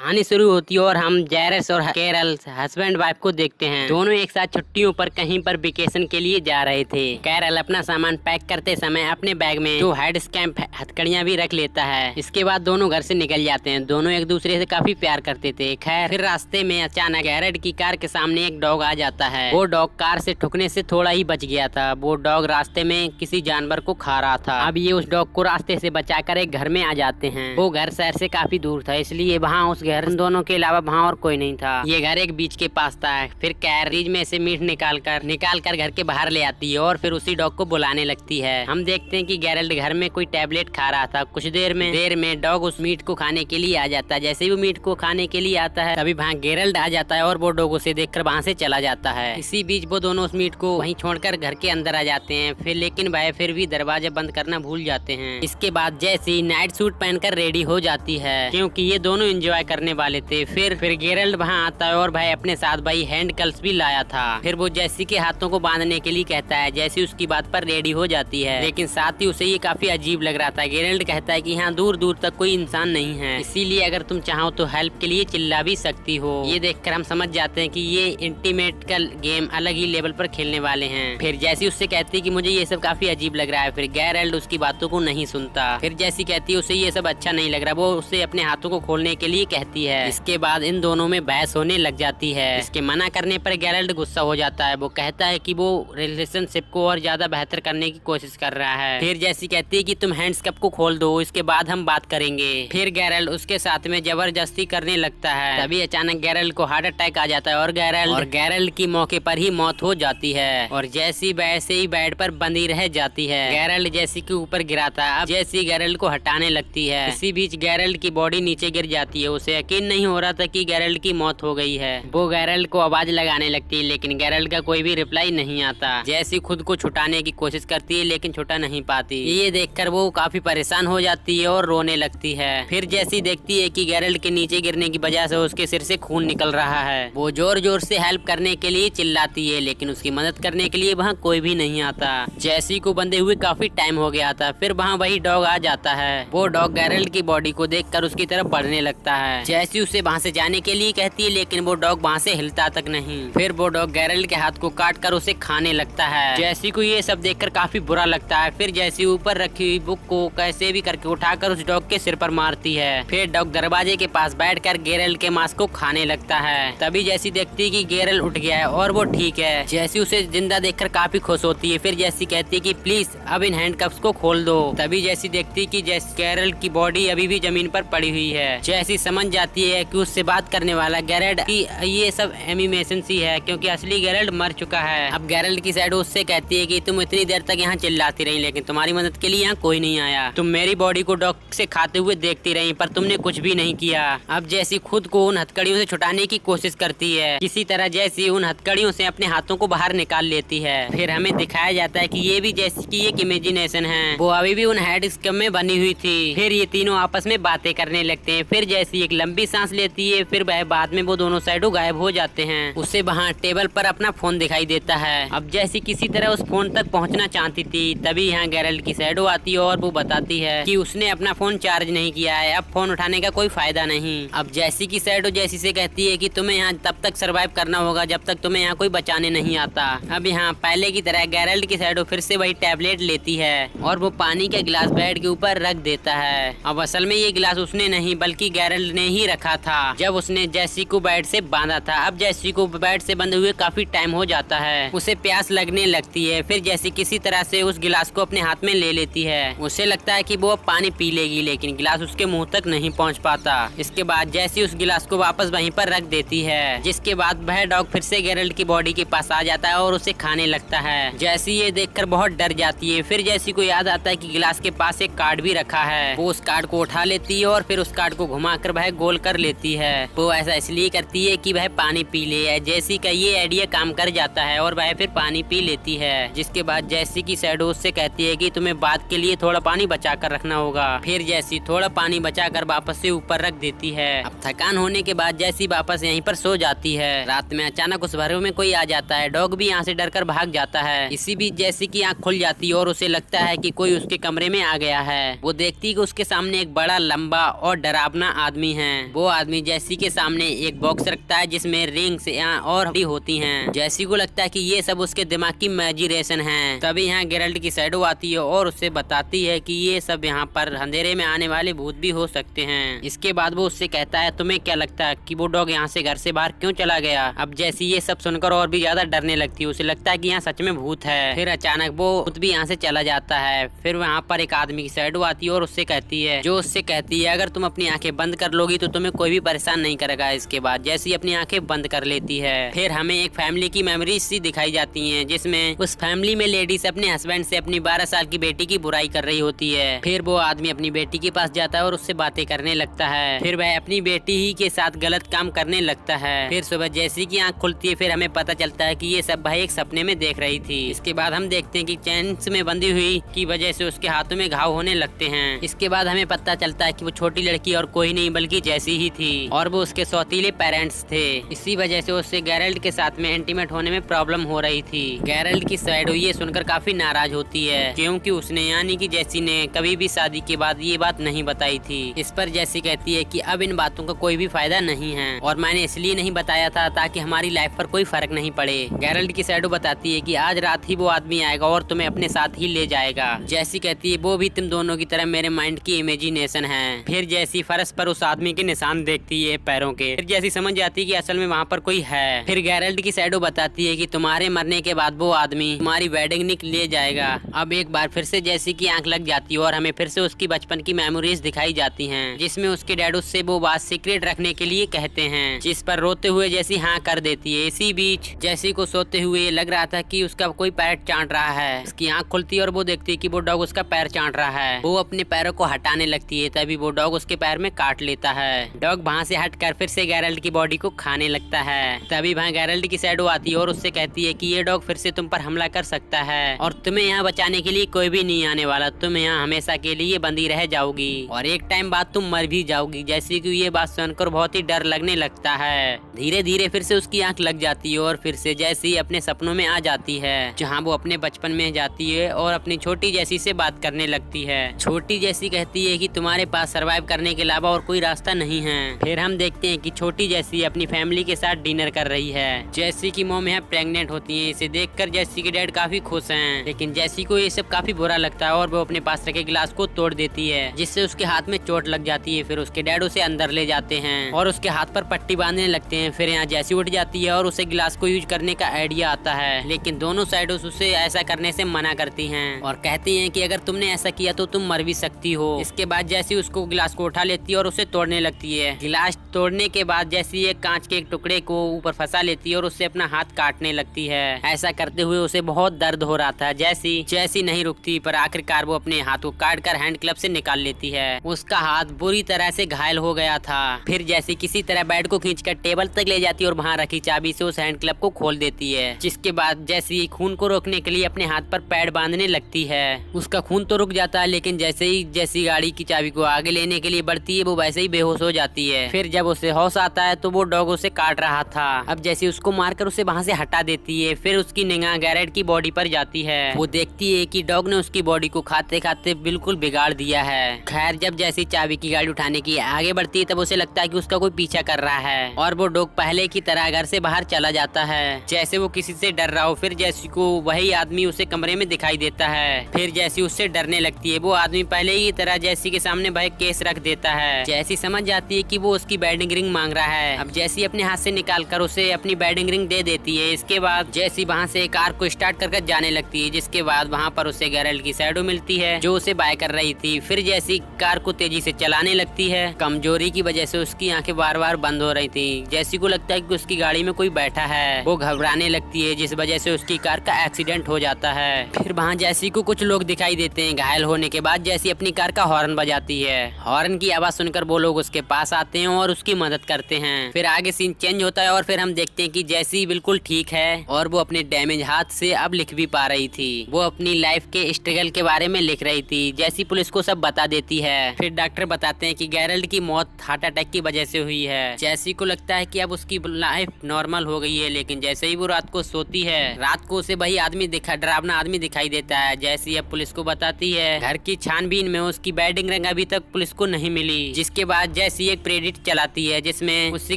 कहानी शुरू होती है और हम जैरस और कैरल हस्बैंड वाइफ को देखते हैं। दोनों एक साथ छुट्टियों पर कहीं पर वेकेशन के लिए जा रहे थे। कैरल अपना सामान पैक करते समय अपने बैग में जो हेड स्कैम्प हथकड़ियाँ भी रख लेता है। इसके बाद दोनों घर से निकल जाते हैं। दोनों एक दूसरे से काफी प्यार करते थे। खैर फिर रास्ते में अचानक गैरेड की कार के सामने एक डॉग आ जाता है। वो डॉग कार से ठुकने से थोड़ा ही बच गया था। वो डॉग रास्ते में किसी जानवर को खा रहा था। अब ये उस डॉग को रास्ते से बचाकर एक घर में आ जाते हैं। वो घर शहर से काफी दूर था, इसलिए वहाँ उस घर दोनों के अलावा वहाँ और कोई नहीं था। ये घर एक बीच के पास था। फिर कैरेज में से मीट निकाल कर घर के बाहर ले आती है और फिर उसी डॉग को बुलाने लगती है। हम देखते हैं कि गैरल्ड घर में कोई टैबलेट खा रहा था। कुछ देर में डॉग उस मीट को खाने के लिए आ जाता है। जैसे ही वो मीट को खाने के लिए आता है तभी वहाँ गैरल्ड आ जाता है और वो डॉग उसे देखकर वहाँ से चला जाता है। इसी बीच वो दोनों उस मीट को वहीं छोड़कर घर के अंदर आ जाते हैं। फिर लेकिन वह फिर भी दरवाजा बंद करना भूल जाते हैं। इसके बाद जैसी नाइट सूट पहनकर रेडी हो जाती है क्योंकि ये दोनों एंजॉय करने वाले थे। फिर गैरल्ड वहाँ आता है और भाई अपने साथ भाई हैंड कल्स भी लाया था। फिर वो जैसी के हाथों को बांधने के लिए कहता है। जैसी उसकी बात पर रेडी हो जाती है, लेकिन साथ ही उसे ये काफी अजीब लग रहा था। गैरल्ड कहता है कि यहाँ दूर दूर तक कोई इंसान नहीं है, इसीलिए अगर तुम चाहो तो हेल्प के लिए चिल्ला भी सकती हो। ये देखकर हम समझ जाते हैं कि ये इंटीमेट का गेम अलग ही लेवल पर खेलने वाले हैं। फिर जैसी उससे कहती है कि मुझे ये सब काफी अजीब लग रहा है। फिर गैरल्ड उसकी बातों को नहीं सुनता। फिर जैसी कहती है उसे ये सब अच्छा नहीं लग रहा। वो उसे अपने हाथों को खोलने के लिए कहती है। इसके बाद इन दोनों में बहस होने लग जाती है। इसके मना करने पर गैरल्ड गुस्सा हो जाता है। वो कहता है कि वो रिलेशनशिप को और ज्यादा बेहतर करने की कोशिश कर रहा है। फिर जैसी कहती है कि तुम हैंड्स को खोल दो, इसके बाद हम बात करेंगे। फिर गैरल्ड उसके साथ में जबरदस्ती करने लगता है। तभी अचानक गैरल्ड को हार्ट अटैक आ जाता है और गैरल्ड की मौके पर ही मौत हो जाती है और जैसी वैसे ही बेड पर बंदी रह जाती है। गैरल्ड जैसी के ऊपर गिराता है। अब जैसी गैरल्ड को हटाने लगती है। इसी बीच गैरल्ड की बॉडी नीचे गिर जाती है। उसे यकीन नहीं हो रहा था कि गैरल्ड की मौत हो गई है। वो गैरल्ड को आवाज लगाने लगती है, लेकिन गैरल्ड का कोई भी रिप्लाई नहीं आता। जैसी खुद को छुटाने की कोशिश करती है लेकिन छुटा नहीं पाती। ये देखकर वो काफी परेशान हो जाती है और रोने लगती है। फिर जैसी देखती है कि गैरल्ड के नीचे गिरने की वजह से उसके सिर से खून निकल रहा है। वो जोर जोर से हेल्प करने के लिए चिल्लाती है, लेकिन उसकी मदद करने के लिए वहाँ कोई भी नहीं आता। जैसी को बंधे हुए काफी टाइम हो गया था। फिर वहाँ वही डॉग आ जाता है। वो डॉग गैरल्ड की बॉडी को देखकर उसकी तरफ बढ़ने लगता है। जैसी उसे वहाँ से जाने के लिए कहती है, लेकिन वो डॉग वहाँ से हिलता तक नहीं। फिर वो डॉग गैरल्ड के हाथ को काट कर उसे खाने लगता है। जैसी को ये सब देखकर काफी बुरा लगता है। फिर जैसी ऊपर रखी हुई बुक को कैसे भी करके उठाकर उस डॉग के सिर पर मारती है। फिर डॉग दरवाजे के पास बैठकर गैरल्ड के मांस को खाने लगता है। तभी जैसी देखती है कि गैरल्ड उठ गया है और वो ठीक है। जैसी उसे जिंदा देखकर काफी खुश होती है। फिर जैसी कहती है कि प्लीज अब इन हैंडकफ्स को खोल दो। तभी जैसी देखती है कि गैरल्ड की बॉडी अभी भी जमीन पर पड़ी हुई है। जैसी समझ जाती है कि उससे बात करने वाला गैरल्ड की ये सब एनिमेशन सी है, क्योंकि असली गैरल्ड मर चुका है। अब गैरल्ड की साइड उससे कहती है कि तुम इतनी देर तक यहाँ चिल्लाती रही, लेकिन तुम्हारी मदद के लिए यहाँ कोई नहीं आया। तुम मेरी बॉडी को डॉग से खाते हुए देखती रही, पर तुमने कुछ भी नहीं किया। अब जैसी खुद को उन हथकड़ियों से छुटाने की कोशिश करती है। किसी तरह जैसी उन हथकड़ियों से अपने हाथों को बाहर निकाल लेती है। फिर हमें दिखाया जाता है कि ये भी जैसी की एक इमेजिनेशन है। वो अभी भी उन हेड स्कम में बनी हुई थी। फिर ये तीनों आपस में बातें करने लगते हैं। फिर जैसी एक लंबी सांस लेती है। फिर वह बाद में वो दोनों साइडों गायब हो जाते हैं। उसे वहाँ टेबल पर अपना फोन दिखाई देता है। अब जैसी किसी तरह उस फोन तक पहुँचना चाहती थी, तभी यहाँ गैरल्ड की शैडो आती है और वो बताती है कि उसने अपना फोन चार्ज नहीं किया है। अब फोन उठाने का कोई फायदा नहीं। अब जैसी की शैडो जैसी से कहती है कि तुम्हें यहाँ तब तक सरवाइव करना होगा जब तक तुम्हें यहाँ कोई बचाने नहीं आता। अब यहाँ पहले की तरह गैरल्ड की शैडो फिर से वही टैबलेट लेती है और वो पानी का गिलास बेड के ऊपर रख देता है। अब असल में ये गिलास उसने नहीं बल्कि गैरल्ड ने ही रखा था जब उसने जैसी को बेड से बांधा था। अब जैसी को बेड से बंधे हुए काफी टाइम हो जाता है। उसे प्यास लगने लगती है। फिर जैसी किसी तरह से उस गिलास को अपने हाथ में ले लेती है। उसे लगता है कि वो अब पानी पी लेगी, लेकिन गिलास उसके मुंह तक नहीं पहुंच पाता। इसके बाद जैसी उस गिलास को वापस वहीं पर रख देती है, जिसके बाद वह डॉग फिर से गैरल्ड की बॉडी के पास आ जाता है और उसे खाने लगता है। जैसी ये देखकर बहुत डर जाती है। फिर जैसी को याद आता है कि गिलास के पास एक कार्ड भी रखा है। वो उस कार्ड को उठा लेती है और फिर उस कार्ड को घुमाकर वह गोल कर लेती है। वो ऐसा इसलिए करती है कि वह पानी पी ले। जैसी का ये आइडिया काम कर जाता है और वह फिर पानी पी लेती है। जिसके बाद जैसी की शैडो उससे कहती है कि तुम्हें बाद के लिए थोड़ा पानी बचा कर रखना होगा। फिर जैसी थोड़ा पानी बचा कर वापस से ऊपर रख देती है। अब थकान होने के बाद जैसी वापस यहीं पर सो जाती है। रात में अचानक उस घर में कोई आ जाता है। डॉग भी यहाँ से डरकर भाग जाता है। इसी बीच जैसी की आँख खुल जाती है और उसे लगता है कि कोई उसके कमरे में आ गया है। वो देखती है कि उसके सामने एक बड़ा लंबा और डरावना आदमी है। हैं। वो आदमी जैसी के सामने एक बॉक्स रखता है जिसमें रिंग्स और हड्डी होती हैं। जैसी को लगता है कि ये सब उसके दिमाग की इमेजिनेशन है। तभी यहाँ गेरल्ट की शैडो आती है और उससे बताती है कि ये सब यहाँ पर अंधेरे में आने वाले भूत भी हो सकते हैं। इसके बाद वो उससे कहता है तुम्हें क्या लगता है कि वो डॉग यहाँ से घर से बाहर क्यों चला गया। अब जैसी ये सब सुनकर और भी ज्यादा डरने लगती है। उसे लगता है कि यहाँ सच में भूत है। फिर अचानक वो भूत भी यहाँ से चला जाता है। फिर वहाँ पर एक आदमी की शैडो आती है और उससे कहती है अगर तुम अपनी आंखें बंद कर लोगी तो तुम्हें कोई भी परेशान नहीं करेगा। इसके बाद जैसी अपनी आंखें बंद कर लेती है। फिर हमें एक फैमिली की मेमोरीज सी दिखाई जाती हैं जिसमें उस फैमिली में लेडीज अपने हस्बैंड से अपनी 12 साल की बेटी की बुराई कर रही होती है। फिर वो आदमी अपनी बेटी के पास जाता है और उससे बातें करने लगता है। फिर वह अपनी बेटी ही के साथ गलत काम करने लगता है। फिर सुबह जैसी की आंख खुलती है। फिर हमें पता चलता है कि ये सब भाई एक सपने में देख रही थी। इसके बाद हम देखते हैं कि चेन्स में बंधी हुई की वजह से उसके हाथों में घाव होने लगते हैं। इसके बाद हमें पता चलता है कि वो छोटी लड़की और कोई नहीं बल्कि जैसी ही थी और वो उसके सौतीले पेरेंट्स थे। इसी वजह से उससे गेरल्ट के साथ में इंटीमेट होने में प्रॉब्लम हो रही थी। गेरल्ट की शैडो ये सुनकर काफी नाराज होती है क्योंकि उसने यानी कि जैसी ने कभी भी शादी के बाद ये बात नहीं बताई थी। इस पर जैसी कहती है कि अब इन बातों का कोई भी फायदा नहीं है और मैंने इसलिए नहीं बताया था ताकि हमारी लाइफ पर कोई फर्क नहीं पड़े। गेरल्ट की शैडो बताती है कि आज रात ही वो आदमी आएगा और तुम्हें अपने साथ ही ले जाएगा। जैसी कहती है वो भी तुम दोनों की तरह मेरे माइंड की इमेजिनेशन है। फिर जैसी फर्श पर उस आदमी के निशान देखती है पैरों के। फिर जैसी समझ जाती है कि असल में वहाँ पर कोई है। फिर गेरल्ट की शैडो बताती है कि तुम्हारे मरने के बाद वो आदमी तुम्हारी वेडिंग निक ले जाएगा। अब एक बार फिर से जैसी की आंख लग जाती है और हमें फिर से उसकी बचपन की मेमोरीज दिखाई जाती हैं जिसमें उसके डैड उससे वो बात सीक्रेट रखने के लिए कहते हैं जिस पर रोते हुए जैसी हाँ कर देती है। इसी बीच जैसी को सोते हुए लग रहा था कि उसका कोई पैर चाट रहा है। उसकी आंख खुलती है और वो देखती है कि वो डॉग उसका पैर चाट रहा है। वो अपने पैरों को हटाने लगती है तभी वो डॉग उसके पैर में काट लेता है। डॉग वहाँ से हटकर फिर से गेरल्ट की बॉडी को खाने लगता है। तभी वहाँ गेरल्ट की शैडो आती है और उससे कहती है कि ये डॉग फिर से तुम पर हमला कर सकता है और तुम्हें यहाँ बचाने के लिए कोई भी नहीं आने वाला। तुम यहाँ हमेशा के लिए बंदी रह जाओगी और एक टाइम बाद तुम मर भी जाओगी। जैसे कि ये बात सुनकर बहुत ही डर लगने लगता है। धीरे धीरे फिर से उसकी आंख लग जाती है और फिर से जैसी अपने सपनों में आ जाती है जहाँ वो अपने बचपन में जाती है और अपनी छोटी जैसी से बात करने लगती है। छोटी जैसी कहती है कि तुम्हारे पास सर्वाइव करने के अलावा और कोई रास्ता नहीं है। फिर हम देखते हैं कि छोटी जैसी अपनी फैमिली के साथ डिनर कर रही है। जैसी की मॉम यहाँ प्रेग्नेंट होती है। इसे देखकर जैसी के डैड काफी खुश हैं लेकिन जैसी को ये सब काफी बुरा लगता है और वो अपने पास रखे गिलास को तोड़ देती है जिससे उसके हाथ में चोट लग जाती है। फिर उसके डैड उसे अंदर ले जाते हैं और उसके हाथ पर पट्टी बांधने लगते हैं। फिर यहाँ जैसी उठ जाती है और उसे गिलास को यूज करने का आइडिया आता है लेकिन दोनों साइडों उसे ऐसा करने से मना करती हैं और कहती हैं कि अगर तुमने ऐसा किया तो तुम मर भी सकती हो। इसके बाद जैसी उसको गिलास को उठा लेती है और उसे तोड़ने लगती है। गिलास तोड़ने के बाद जैसी एक कांच के एक टुकड़े को ऊपर फंसा लेती है और उससे अपना हाथ काटने लगती है। ऐसा करते हुए उसे बहुत दर्द हो रहा था। जैसी नहीं रुकती पर आखिरकार वो अपने हाथ को काट कर हैंड क्लब से निकाल लेती है। उसका हाथ बुरी तरह से घायल हो गया था। फिर जैसी किसी तरह बेड को खींचकर टेबल तक ले जाती है और वहाँ रखी चाबी से उस हैंड क्लब को खोल देती है जिसके बाद जैसी खून को रोकने के लिए अपने हाथ पर पैड बांधने लगती है। उसका खून तो रुक जाता है लेकिन जैसी गाड़ी की चाबी को आगे लेने के लिए बढ़ती है वो वैसे ही बेहोश हो जाती है। फिर जब उसे होश आता है तो वो डॉग उसे काट रहा था। अब जैसी उसको मारकर उसे वहाँ से हटा देती है। फिर उसकी निगाह गेरल्ट की बॉडी पर जाती है। वो देखती है कि डॉग ने उसकी बॉडी को खाते खाते बिल्कुल बिगाड़ दिया है। खैर जब जैसी चाबी की गाड़ी उठाने की आगे बढ़ती है तब उसे लगता है कि उसका कोई पीछा कर रहा है और वो डॉग पहले की तरह घर से बाहर चला जाता है जैसे वो किसी से डर रहा हो। फिर जैसी को वही आदमी उसे कमरे में दिखाई देता है। फिर जैसी उससे डरने लगती है। वो आदमी पहले ही तरह जैसी के सामने वह केस रख देता है। जैसी समझ जाती है कि वो उसकी वेडिंग रिंग मांग रहा है। अब जैसी अपने हाथ से निकाल कर उसे अपनी वेडिंग रिंग दे देती है। इसके बाद जैसी वहाँ से कार को स्टार्ट कर जाने लगती है जिसके बाद वहाँ पर उसे गेरल्ट की शैडो मिलती है जो उसे बाय कर रही थी। फिर जैसी कार को तेजी से चलाने लगती है। कमजोरी की वजह से उसकी आंखें बार बार बंद हो रही थी। जैसी को लगता है कि उसकी गाड़ी में कोई बैठा है। वो घबराने लगती है जिस वजह से उसकी कार का एक्सीडेंट हो जाता है। फिर वहाँ जैसी को कुछ लोग दिखाई देते हैं। घायल होने के बाद जैसी अपनी कार का हॉर्न बजाती है। हॉर्न की आवाज सुनकर वो लोग उसके पास आते हैं और उसकी मदद करते हैं। फिर आगे सीन चेंज होता है और फिर हम देखते हैं कि जैसी बिल्कुल ठीक है और वो अपने डैमेज हाथ से अब लिख भी पा रही थी। वो अपनी लाइफ के स्ट्रगल के बारे में लिख रही थी। जैसी पुलिस को सब बता देती है। फिर डॉक्टर बताते हैं कि गेरल्ट की मौत हार्ट अटैक की वजह से हुई है। जैसी को लगता है कि अब उसकी लाइफ नॉर्मल हो गई है लेकिन जैसे ही वो रात को सोती है रात को उसे वही आदमी डरावना आदमी दिखाई देता है। जैसी अब पुलिस को बताती है घर की छानबीन में उसकी वेडिंग रिंग अभी तक पुलिस को नहीं मिली जिसके बाद जैसी एक प्रेडिक्ट चलाती है जिसमें उसी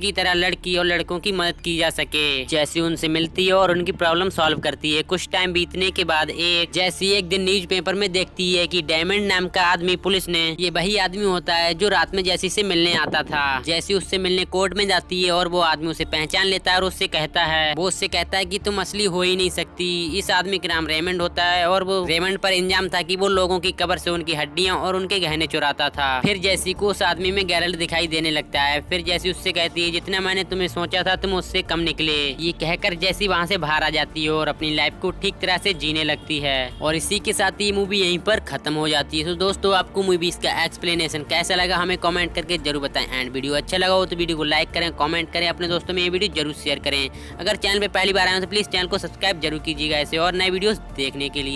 की तरह लड़की और लड़कों की मदद की जा सके। जैसी उनसे मिलती है और उनकी प्रॉब्लम सॉल्व करती है। कुछ टाइम बीतने के बाद जैसी एक दिन न्यूज़पेपर में देखती है कि डायमंड नाम का आदमी पुलिस ने, ये वही आदमी होता है जो रात में जैसी से मिलने आता था। जैसी उससे मिलने कोर्ट में जाती है और वो आदमी उसे पहचान लेता है और उससे कहता है कि तुम असली हो ही नहीं सकती। इस आदमी का नाम रेमंड होता है और वो रेमंड पर इंजाम था कि वो लोगों की कब्र से उनकी हड्डियां और उनके गहने चुराता था। फिर जैसी को उस आदमी में गैरल्ट दिखाई देने लगता है। फिर जैसी उससे कहती है जितना मैंने तुम्हें सोचा था तुम उससे कम निकले। ये कहकर जैसी वहाँ से बाहर आ जाती है और अपनी लाइफ को ठीक तरह से जीने लगती है। और इसी के साथ ये मूवी यहीं पर खत्म हो जाती है। तो दोस्तों आपको मूवी इसका एक्सप्लेनेशन कैसा लगा हमें कमेंट करके जरूर बताएं। एंड वीडियो अच्छा लगा हो तो वीडियो को लाइक करें, कमेंट करें, अपने दोस्तों में ये वीडियो जरूर शेयर करें। अगर चैनल पे पहली बार आए हो तो प्लीज चैनल को सब्सक्राइब जरूर कीजिएगा ऐसे और नए वीडियोस देखने के लिए।